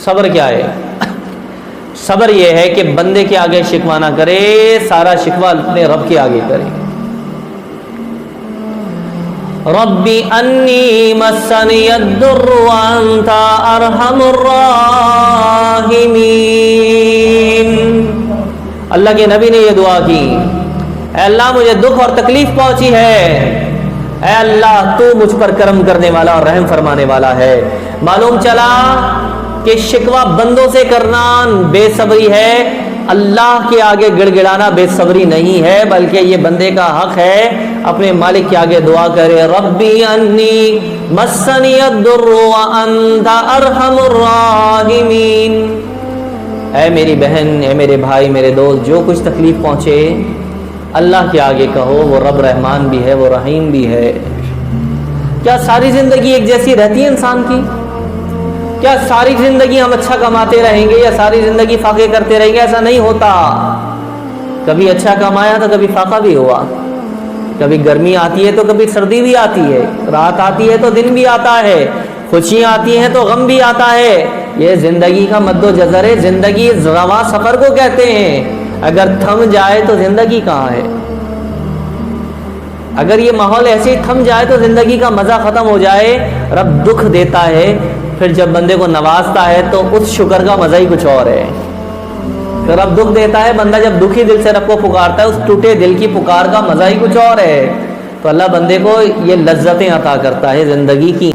صبر کیا ہے؟ صبر یہ ہے کہ بندے کے آگے شکوہ نہ کرے، سارا شکوہ اپنے رب کے آگے کرے۔ ربی انی مسنی الضر وانت ارحم الراحمین۔ اللہ کے نبی نے یہ دعا کی، اے اللہ مجھے دکھ اور تکلیف پہنچی ہے، اے اللہ تو مجھ پر کرم کرنے والا اور رحم فرمانے والا ہے۔ معلوم چلا کہ شکوہ بندوں سے کرنا بے صبری ہے، اللہ کے آگے گڑ گڑانا بے صبری نہیں ہے، بلکہ یہ بندے کا حق ہے اپنے مالک کے آگے دعا کرے، ربی انی مسنی الضر وانت ارحم الراحمین۔ اے میری بہن، اے میرے بھائی، میرے دوست، جو کچھ تکلیف پہنچے اللہ کے آگے کہو، وہ رب رحمان بھی ہے، وہ رحیم بھی ہے۔ کیا ساری زندگی ایک جیسی رہتی ہے انسان کی؟ کیا ساری زندگی ہم اچھا کماتے رہیں گے یا ساری زندگی فاقے کرتے رہیں گے؟ ایسا نہیں ہوتا۔ کبھی اچھا کمایا تو کبھی فاقہ بھی ہوا، کبھی گرمی آتی ہے تو کبھی سردی بھی آتی ہے، رات آتی ہے تو دن بھی آتا ہے، خوشیاں آتی ہیں تو غم بھی آتا ہے۔ یہ زندگی کا مد و جزر ہے، زندگی رواں سفر کو کہتے ہیں۔ اگر تھم جائے تو زندگی کہاں ہے؟ اگر یہ ماحول ایسے ہی تھم جائے تو زندگی کا مزہ ختم ہو جائے۔ رب دکھ دیتا ہے، پھر جب بندے کو نوازتا ہے تو اس شکر کا مزہ ہی کچھ اور ہے۔ پھر رب دکھ دیتا ہے، بندہ جب دکھی دل سے رب کو پکارتا ہے، اس ٹوٹے دل کی پکار کا مزہ ہی کچھ اور ہے۔ تو اللہ بندے کو یہ لذتیں عطا کرتا ہے زندگی کی۔